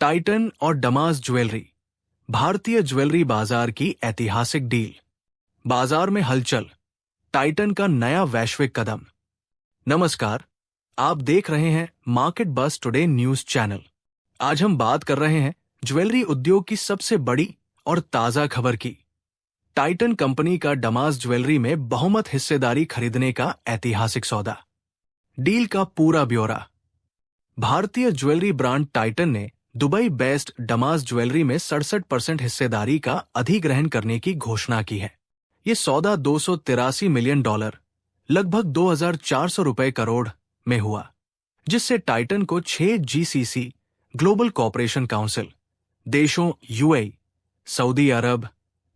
Titan और Damas jewellery, भारतीय jewellery बाजार की ऐतिहासिक डील। बाजार में हलचल, टाइटन का नया वैश्विक कदम। नमस्कार, आप देख रहे हैं मार्केट बस टुडे न्यूज चैनल। आज हम बात कर रहे हैं ज्वेलरी उद्योग की सबसे बड़ी और ताजा खबर की। टाइटन कंपनी का डमास ज्वेलरी में बहुमत हिस्सेदारी खरीदने का ऐतिहासिक सौदा। डील का पूरा ब्यौरा। भारतीय ज्वेलरी ब्रांड टाइटन ने दुबई बेस्ड डमास ज्वेलरी में 67% हिस्सेदारी का अधिग्रहण करने की घोषणा की है। ये सौदा $283 मिलियन, लगभग 2,400 रुपए करोड़ में हुआ, जिससे टाइटन को 6 जीसीसी ग्लोबल कॉपरेशन काउंसिल देशों यूएई, सऊदी अरब,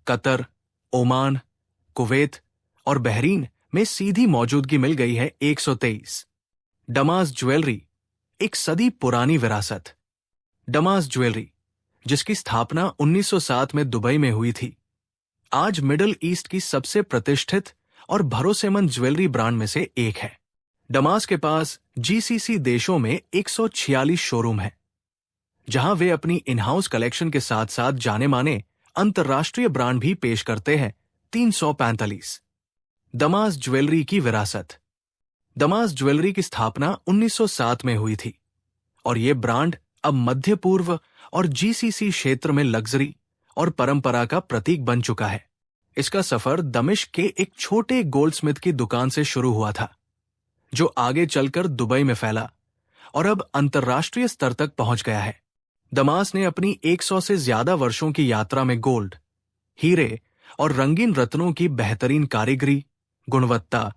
कतर, ओमान, कुवैत और बहरीन में सीधी मौजूदगी मिल गई है। 123 डमास ज्वेलरी, एक सदी पुरानी विरासत। डमास ज्वेलरी, जिसकी स्थापना 1907 में दुबई में हुई थी, आज मिडिल ईस्ट की सबसे प्रतिष्ठित और भरोसेमंद ज्वेलरी ब्रांड में से एक है। डमास के पास जीसीसी देशों में 146 शोरूम हैं, जहां वे अपनी इन हाउस कलेक्शन के साथ साथ जाने माने अंतर्राष्ट्रीय ब्रांड भी पेश करते हैं। 345 डमास ज्वेलरी की विरासत। डमास ज्वेलरी की स्थापना 1907 में हुई थी और ये ब्रांड अब मध्य पूर्व और जीसीसी क्षेत्र में लग्जरी और परंपरा का प्रतीक बन चुका है। इसका सफर दमिश्क के एक छोटे गोल्डस्मिथ की दुकान से शुरू हुआ था, जो आगे चलकर दुबई में फैला और अब अंतर्राष्ट्रीय स्तर तक पहुंच गया है। डमास ने अपनी 100 से ज्यादा वर्षों की यात्रा में गोल्ड, हीरे और रंगीन रत्नों की बेहतरीन कारीगरी, गुणवत्ता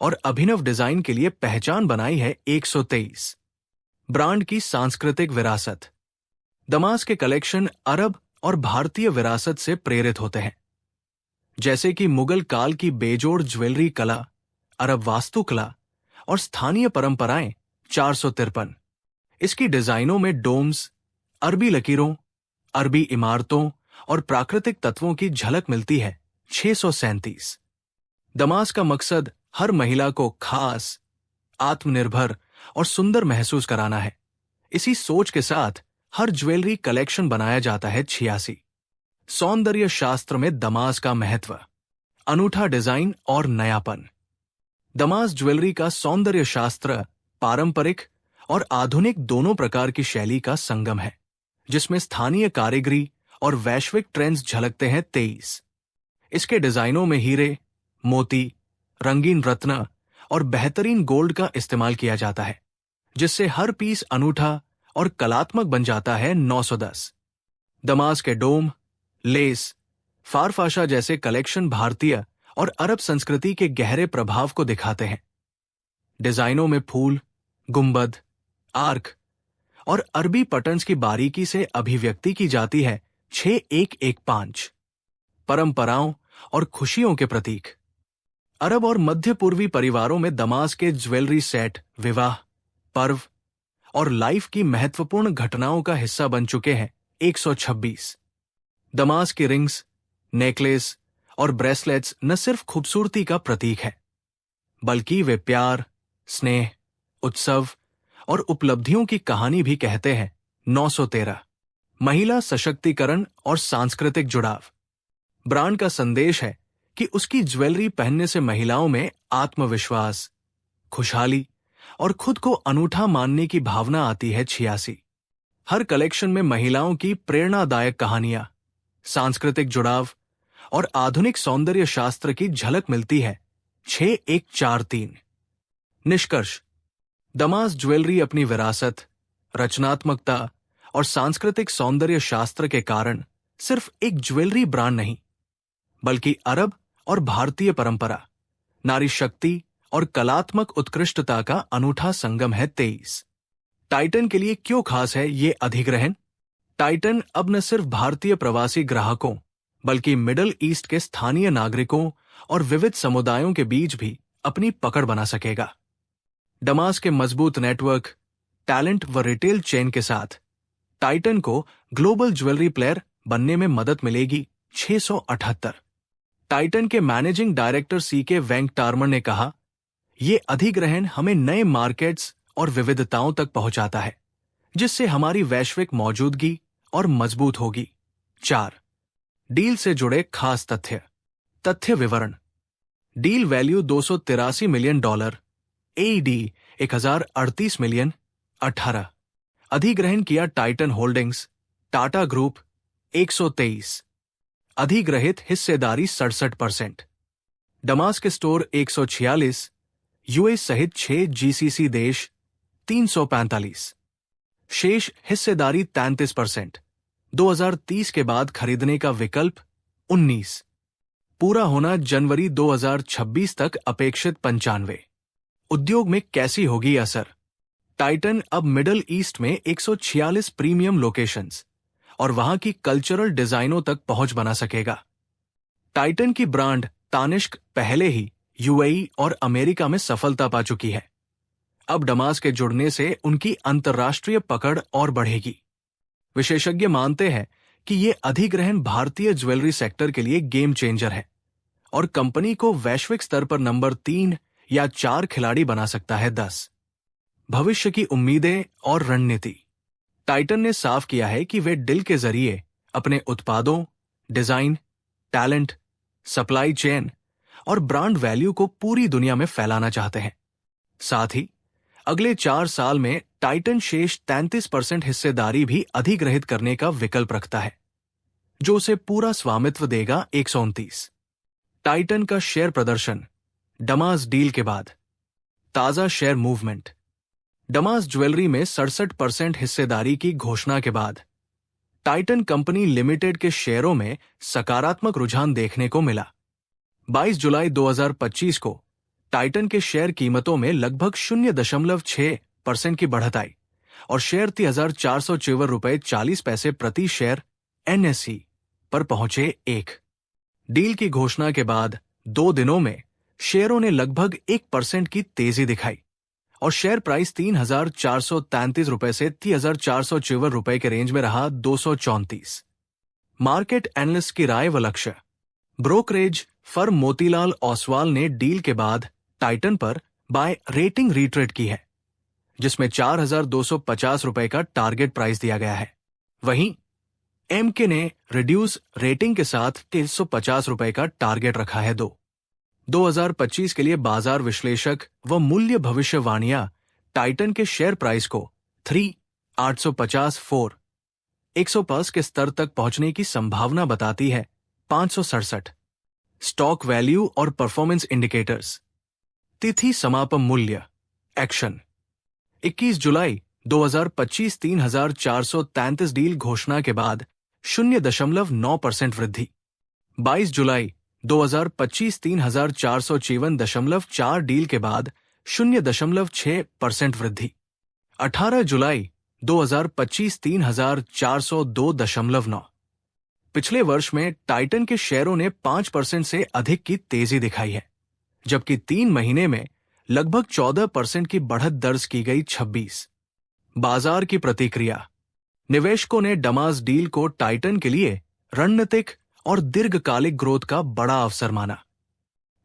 और अभिनव डिजाइन के लिए पहचान बनाई है। 123 ब्रांड की सांस्कृतिक विरासत। डमास के कलेक्शन अरब और भारतीय विरासत से प्रेरित होते हैं, जैसे कि मुगल काल की बेजोड़ ज्वेलरी कला, अरब वास्तुकला और स्थानीय परंपराएं। 453 इसकी डिजाइनों में डोम्स, अरबी लकीरों, अरबी इमारतों और प्राकृतिक तत्वों की झलक मिलती है। 637 डमास का मकसद हर महिला को खास, आत्मनिर्भर और सुंदर महसूस कराना है। इसी सोच के साथ हर ज्वेलरी कलेक्शन बनाया जाता है। 86 सौंदर्य शास्त्र में डमास का महत्व। अनूठा डिजाइन और नयापन। डमास ज्वेलरी का सौंदर्य शास्त्र पारंपरिक और आधुनिक दोनों प्रकार की शैली का संगम है, जिसमें स्थानीय कारीगरी और वैश्विक ट्रेंड्स झलकते हैं। 23 इसके डिजाइनों में हीरे, मोती, रंगीन रत्न और बेहतरीन गोल्ड का इस्तेमाल किया जाता है, जिससे हर पीस अनूठा और कलात्मक बन जाता है। 910 डमास के डोम, लेस, फारफाशा जैसे कलेक्शन भारतीय और अरब संस्कृति के गहरे प्रभाव को दिखाते हैं। डिजाइनों में फूल, गुंबद, आर्क और अरबी पैटर्न्स की बारीकी से अभिव्यक्ति की जाती है। 6115 परंपराओं और खुशियों के प्रतीक। अरब और मध्य पूर्वी परिवारों में डमास के ज्वेलरी सेट विवाह, पर्व और लाइफ की महत्वपूर्ण घटनाओं का हिस्सा बन चुके हैं। 126 डमास की रिंग्स, नेकलेस और ब्रेसलेट्स न सिर्फ खूबसूरती का प्रतीक है, बल्कि वे प्यार, स्नेह, उत्सव और उपलब्धियों की कहानी भी कहते हैं। 913 महिला सशक्तिकरण और सांस्कृतिक जुड़ाव। ब्रांड का संदेश है कि उसकी ज्वेलरी पहनने से महिलाओं में आत्मविश्वास, खुशहाली और खुद को अनूठा मानने की भावना आती है। 86 हर कलेक्शन में महिलाओं की प्रेरणादायक कहानियां, सांस्कृतिक जुड़ाव और आधुनिक सौंदर्य शास्त्र की झलक मिलती है। 6143 निष्कर्ष। डमास ज्वेलरी अपनी विरासत, रचनात्मकता और सांस्कृतिक सौंदर्य शास्त्र के कारण सिर्फ एक ज्वेलरी ब्रांड नहीं, बल्कि अरब और भारतीय परंपरा, नारी शक्ति और कलात्मक उत्कृष्टता का अनूठा संगम है। 23 टाइटन के लिए क्यों खास है ये अधिग्रहण? टाइटन अब न सिर्फ भारतीय प्रवासी ग्राहकों, बल्कि मिडिल ईस्ट के स्थानीय नागरिकों और विविध समुदायों के बीच भी अपनी पकड़ बना सकेगा। डमास के मजबूत नेटवर्क, टैलेंट व रिटेल चेन के साथ टाइटन को ग्लोबल ज्वेलरी प्लेयर बनने में मदद मिलेगी। 678 टाइटन के मैनेजिंग डायरेक्टर सीके वेंकटारमण ने कहा, ये अधिग्रहण हमें नए मार्केट्स और विविधताओं तक पहुंचाता है, जिससे हमारी वैश्विक मौजूदगी और मजबूत होगी। 4. डील से जुड़े खास तथ्य विवरण। Deal value $283 million, AED 1038 million. 18. अधिग्रहण किया टाइटन होल्डिंग्स, टाटा ग्रुप 123। अधिग्रहित हिस्सेदारी 67%। डमास्क स्टोर 146, यूएस सहित 6 जीसीसी देश 345। शेष हिस्सेदारी 33%। 2030 के बाद खरीदने का विकल्प 19। पूरा होना जनवरी 2026 तक अपेक्षित 95। उद्योग में कैसी होगी असर? टाइटन अब मिडल ईस्ट में 146 प्रीमियम लोकेशंस और वहां की कल्चरल डिजाइनों तक पहुंच बना सकेगा। टाइटन की ब्रांड तानिष्क पहले ही यूएई और अमेरिका में सफलता पा चुकी है। अब डमास्क के जुड़ने से उनकी अंतर्राष्ट्रीय पकड़ और बढ़ेगी। विशेषज्ञ मानते हैं कि ये अधिग्रहण भारतीय ज्वेलरी सेक्टर के लिए गेम चेंजर है और कंपनी को वैश्विक स्तर पर नंबर 3 या 4 खिलाड़ी बना सकता है। 10. भविष्य की उम्मीदें और रणनीति। टाइटन ने साफ किया है कि वे डील के जरिए अपने उत्पादों, डिजाइन, टैलेंट, सप्लाई चेन और ब्रांड वैल्यू को पूरी दुनिया में फैलाना चाहते हैं। साथ ही अगले 4 साल में टाइटन शेष 33% हिस्सेदारी भी अधिग्रहित करने का विकल्प रखता है, जो उसे पूरा स्वामित्व देगा। 129. टाइटन का शेयर प्रदर्शन डमास डील के बाद। ताजा शेयर मूवमेंट। डमास ज्वेलरी में 67% हिस्सेदारी की घोषणा के बाद टाइटन कंपनी लिमिटेड के शेयरों में सकारात्मक रुझान देखने को मिला। 22 जुलाई 2025 को टाइटन के शेयर कीमतों में लगभग 0.6% की बढ़त आई और शेयर 30,454 रुपये 40 पैसे प्रति शेयर एनएसई पर पहुंचे। 1. डील की घोषणा के बाद 2 दिनों में शेयरों ने लगभग 1% की तेजी दिखाई और शेयर प्राइस 3,433 रुपये से 3,454 रुपये के रेंज में रहा। 234. मार्केट एनालिस्ट की राय व लक्ष्य। ब्रोकरेज फर्म मोतीलाल ओसवाल ने डील के बाद टाइटन पर बाय रेटिंग रिट्रेट की है, जिसमें 4,250 रुपये का टारगेट प्राइस दिया गया है। वहीं एमके ने रिड्यूस रेटिंग के साथ 350 रुपये का टारगेट रखा है। 2025 के लिए बाजार विश्लेषक व मूल्य भविष्यवाणियां टाइटन के शेयर प्राइस को 150 के स्तर तक पहुंचने की संभावना बताती है। 567. स्टॉक वैल्यू और परफॉर्मेंस इंडिकेटर्स। तिथि समापन मूल्य। एक्शन 21 जुलाई 2025 3,433 डील घोषणा के बाद 0.9% वृद्धि। 22 जुलाई 2025 3,454.4 डील के बाद 0.6% वृद्धि। 18 जुलाई 2025 3,402.9। पिछले वर्ष में टाइटन के शेयरों ने 5% से अधिक की तेजी दिखाई है, जबकि 3 महीने में लगभग 14% की बढ़त दर्ज की गई। 26. बाजार की प्रतिक्रिया। निवेशकों ने डमास डील को टाइटन के लिए रणनीतिक और दीर्घकालिक ग्रोथ का बड़ा अवसर माना।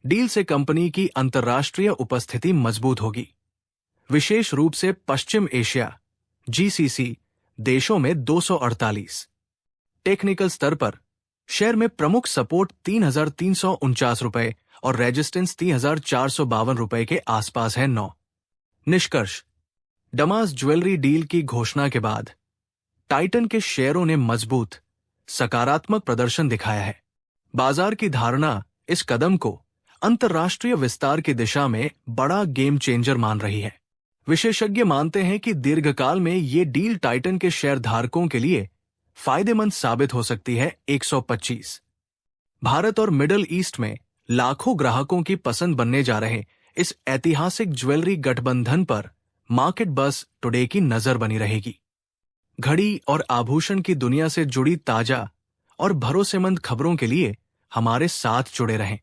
डील से कंपनी की अंतर्राष्ट्रीय उपस्थिति मजबूत होगी, विशेष रूप से पश्चिम एशिया जीसीसी देशों में। 248. टेक्निकल स्तर पर शेयर में प्रमुख सपोर्ट 3,349 रुपये और रेजिस्टेंस 3,452 रुपये के आसपास है। 9. निष्कर्ष। डमास ज्वेलरी डील की घोषणा के बाद टाइटन के शेयरों ने मजबूत सकारात्मक प्रदर्शन दिखाया है। बाजार की धारणा इस कदम को अंतर्राष्ट्रीय विस्तार की दिशा में बड़ा गेम चेंजर मान रही है। विशेषज्ञ मानते हैं कि दीर्घकाल में ये डील टाइटन के शेयर धारकों के लिए फायदेमंद साबित हो सकती है। 125. भारत और मिडल ईस्ट में लाखों ग्राहकों की पसंद बनने जा रहे इस ऐतिहासिक ज्वेलरी गठबंधन पर मार्केट बस टुडे की नजर बनी रहेगी। घड़ी और आभूषण की दुनिया से जुड़ी ताजा और भरोसेमंद खबरों के लिए हमारे साथ जुड़े रहें।